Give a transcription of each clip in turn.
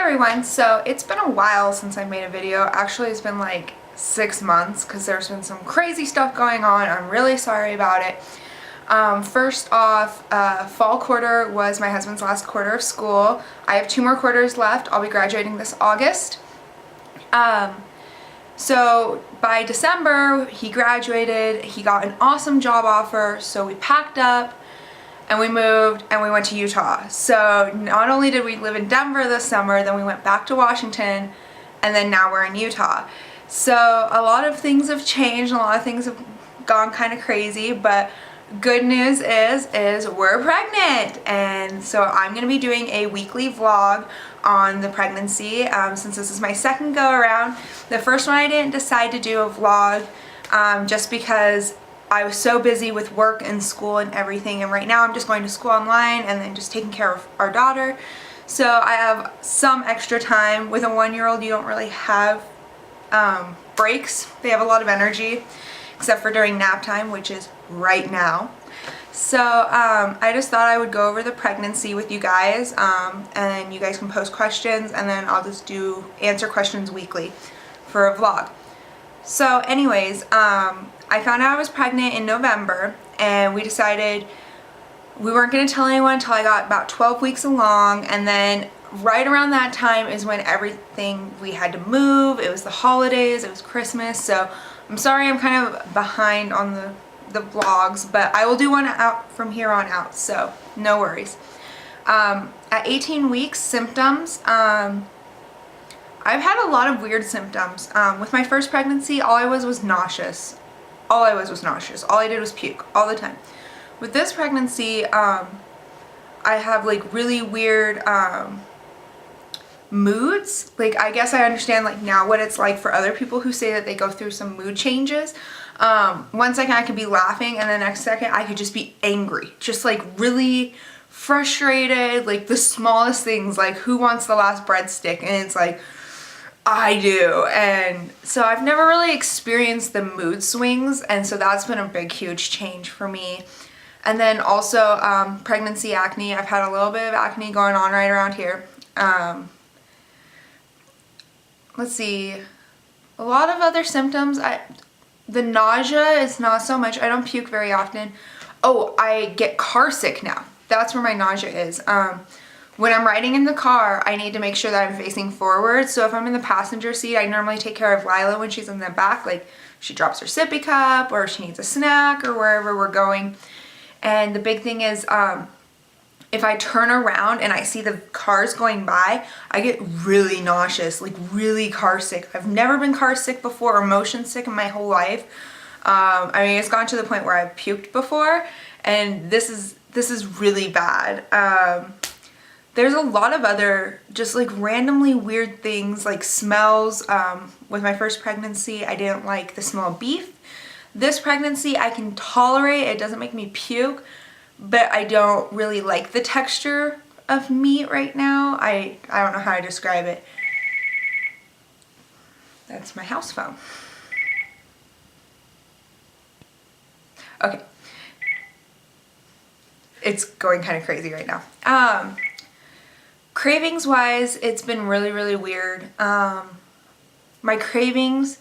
everyone, so it's been a while since I made a video. Actually, it's been like 6 months because there's been some crazy stuff going on. I'm really sorry about it. First off, fall quarter was my husband's last quarter of school. I have 2 more quarters left. I'll be graduating this August. So by December, he graduated. He got an awesome job offer, so we packed up and we moved and we went to Utah. So not only did we live in Denver this summer, then we went back to Washington, and then now we're in Utah. So a lot of things have changed, a lot of things have gone kind of crazy, but good news is we're pregnant. And so I'm gonna be doing a weekly vlog on the pregnancy since this is my second go around. The first one I didn't decide to do a vlog just because I was so busy with work and school and everything, and right now I'm just going to school online and then just taking care of our daughter. So I have some extra time. With a 1-year-old, you don't really have breaks. They have a lot of energy, except for during nap time, which is right now. So I just thought I would go over the pregnancy with you guys, and then you guys can post questions, and then I'll just answer questions weekly for a vlog. So anyways, I found out I was pregnant in November, and we decided we weren't going to tell anyone until I got about 12 weeks along, and then right around that time is when we had to move. It was the holidays, it was Christmas, so I'm sorry I'm kind of behind on the vlogs, but I will do one out from here on out, so no worries. At 18 weeks, symptoms, I've had a lot of weird symptoms. With my first pregnancy, all I was nauseous. All I did was puke all the time. With this pregnancy, I have like really weird moods. Like, I guess I understand like now what it's like for other people who say that they go through some mood changes. 1 second I could be laughing, and the next second I could just be angry. Just like really frustrated, like the smallest things, like who wants the last breadstick? And it's like, I do. And so I've never really experienced the mood swings, and so that's been a big huge change for me. And then also pregnancy acne. I've had a little bit of acne going on right around here. Let's see, a lot of other symptoms. The nausea is not so much. I don't puke very often. Oh, I get car sick now. That's where my nausea is. When I'm riding in the car, I need to make sure that I'm facing forward. So if I'm in the passenger seat, I normally take care of Lila when she's in the back. Like, she drops her sippy cup, or she needs a snack, or wherever we're going. And the big thing is, if I turn around and I see the cars going by, I get really nauseous, like really car sick. I've never been car sick before or motion sick in my whole life. I mean, it's gone to the point where I've puked before, and this is really bad. There's a lot of other just like randomly weird things, like smells. With my first pregnancy, I didn't like the smell of beef. This pregnancy, I can tolerate. It doesn't make me puke, but I don't really like the texture of meat right now. I don't know how to describe it. That's my house phone. Okay. It's going kind of crazy right now. Cravings wise, it's been really weird. My cravings,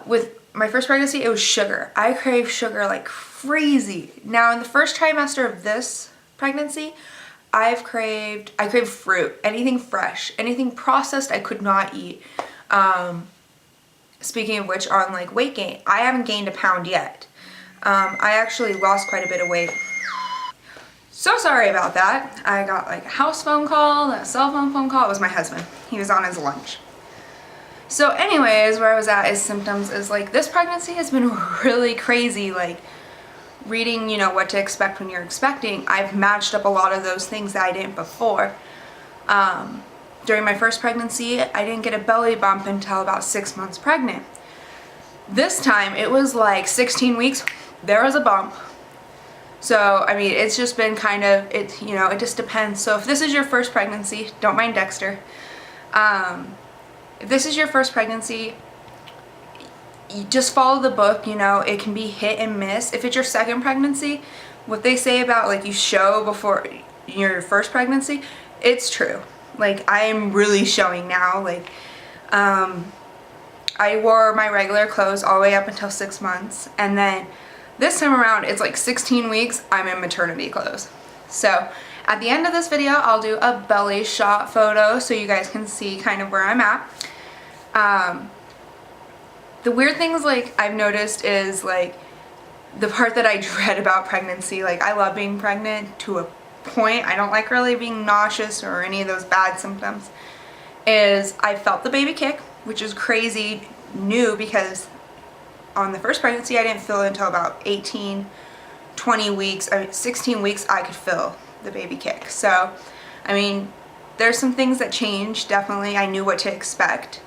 with my first pregnancy, it was sugar. I crave sugar like crazy. Now in the first trimester of this pregnancy, I craved fruit, anything fresh, anything processed I could not eat. Speaking of which, on like weight gain, I haven't gained a pound yet. I actually lost quite a bit of weight. So sorry about that. I got like a house phone call, a cell phone call. It was my husband. He was on his lunch. So anyways, where I was at is symptoms is like this pregnancy has been really crazy. Like reading, you know, what to expect when you're expecting. I've matched up a lot of those things that I didn't before. During my first pregnancy, I didn't get a belly bump until about 6 months pregnant. This time it was like 16 weeks, there was a bump. So, I mean, it's just been kind of, you know, it just depends. So if this is your first pregnancy, don't mind Dexter. If this is your first pregnancy, you just follow the book, you know, it can be hit and miss. If it's your second pregnancy, what they say about like you show before your first pregnancy, it's true. Like, I'm really showing now. Like, I wore my regular clothes all the way up until 6 months, and then this time around it's like 16 weeks I'm in maternity clothes. So at the end of this video I'll do a belly shot photo so you guys can see kind of where I'm at. The weird things like I've noticed is like the part that I dread about pregnancy. Like, I love being pregnant to a point. I don't like really being nauseous or any of those bad symptoms. Is I felt the baby kick, which is crazy new because on the first pregnancy I didn't feel it until about 18, 20 weeks, 16 weeks I could feel the baby kick. So, I mean, there's some things that changed, definitely. I knew what to expect.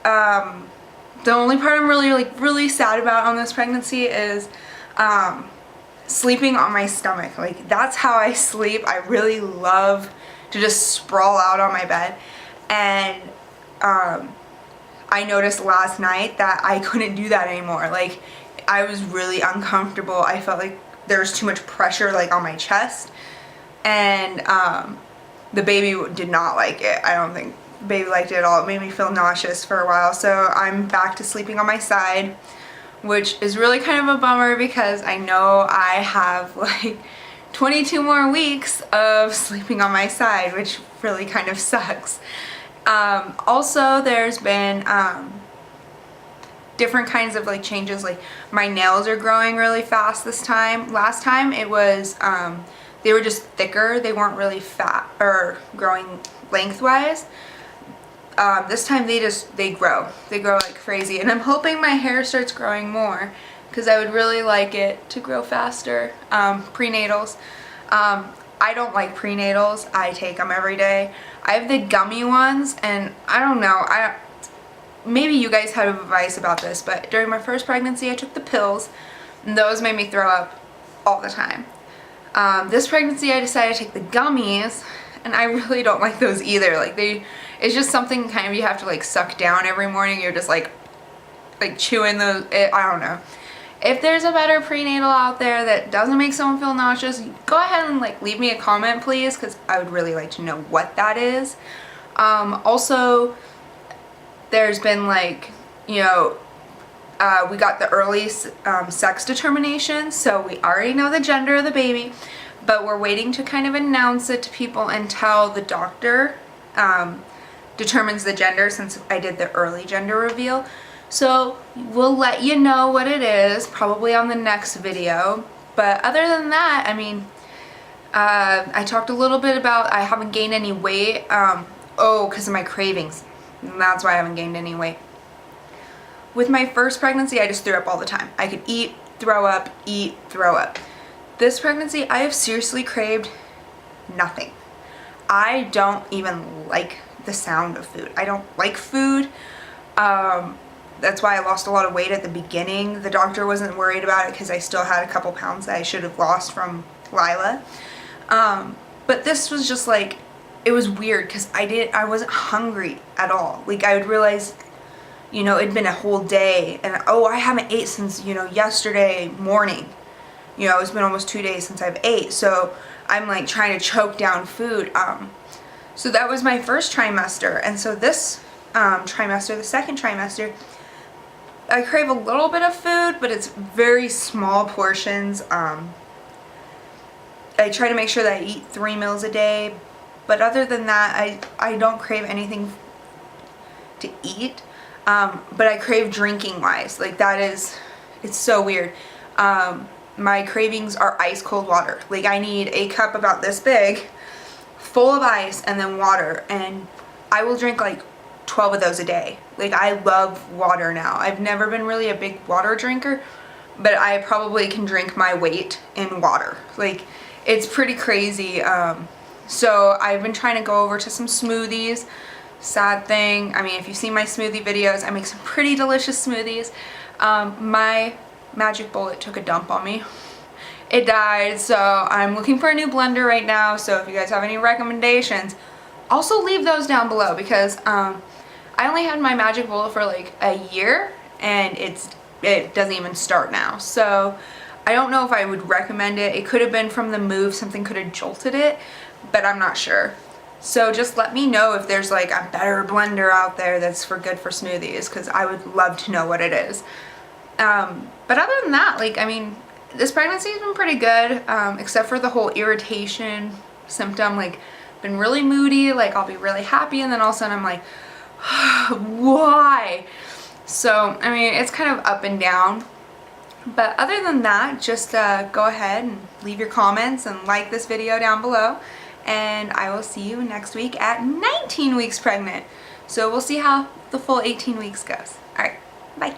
The only part I'm really sad about on this pregnancy is sleeping on my stomach. Like, that's how I sleep. I really love to just sprawl out on my bed. And I noticed last night that I couldn't do that anymore. Like, I was really uncomfortable. I felt like there was too much pressure like on my chest, and the baby did not like it. I don't think the baby liked it at all. It made me feel nauseous for a while. So I'm back to sleeping on my side, which is really kind of a bummer because I know I have like 22 more weeks of sleeping on my side, which really kind of sucks. Also, there's been different kinds of like changes. Like, my nails are growing really fast this time. Last time it was they were just thicker. They weren't really fat or growing lengthwise. This time they grow like crazy, and I'm hoping my hair starts growing more because I would really like it to grow faster. Prenatals. I don't like prenatals. I take them every day. I have the gummy ones, and I don't know, maybe you guys have advice about this, but during my first pregnancy I took the pills, and those made me throw up all the time. This pregnancy I decided to take the gummies, and I really don't like those either. Like, it's just something kind of you have to like suck down every morning. You're just like chewing those. I don't know. If there's a better prenatal out there that doesn't make someone feel nauseous, go ahead and like leave me a comment, please, because I would really like to know what that is. Also, there's been like, you know, we got the early sex determination, so we already know the gender of the baby, but we're waiting to kind of announce it to people until the doctor determines the gender, since I did the early gender reveal. So we'll let you know what it is probably on the next video. But other than that, I mean, I talked a little bit about I haven't gained any weight. Because of my cravings. And that's why I haven't gained any weight. With my first pregnancy, I just threw up all the time. I could eat, throw up, eat, throw up. This pregnancy, I have seriously craved nothing. I don't even like the sound of food. I don't like food. That's why I lost a lot of weight at the beginning. The doctor wasn't worried about it because I still had a couple pounds that I should have lost from Lila. But this was just like, it was weird because I wasn't hungry at all. Like, I would realize, you know, it'd been a whole day, and I haven't ate since, you know, yesterday morning. You know, it's been almost 2 days since I've ate, so I'm like trying to choke down food. So that was my first trimester, and so this trimester, the second trimester, I crave a little bit of food, but it's very small portions. I try to make sure that I eat 3 meals a day, but other than that, I don't crave anything to eat. But I crave drinking wise. Like, it's so weird. My cravings are ice cold water. Like, I need a cup about this big full of ice and then water, and I will drink like 12 of those a day. Like, I love water now. I've never been really a big water drinker, but I probably can drink my weight in water. Like, it's pretty crazy. So I've been trying to go over to some smoothies. Sad thing, I mean, if you see my smoothie videos, I make some pretty delicious smoothies. My Magic Bullet took a dump on me. It died, so I'm looking for a new blender right now. So if you guys have any recommendations, also leave those down below, because I only had my Magic Bullet for like a year, and it doesn't even start now. So I don't know if I would recommend it. It could have been from the move, something could have jolted it, but I'm not sure. So just let me know if there's like a better blender out there that's good for smoothies, because I would love to know what it is. But other than that, like, I mean, this pregnancy has been pretty good, except for the whole irritation symptom. Like, been really moody, like I'll be really happy and then all of a sudden I'm like, why? So, I mean, it's kind of up and down. But other than that, just go ahead and leave your comments and like this video down below. And I will see you next week at 19 weeks pregnant. So we'll see how the full 18 weeks goes. All right, bye.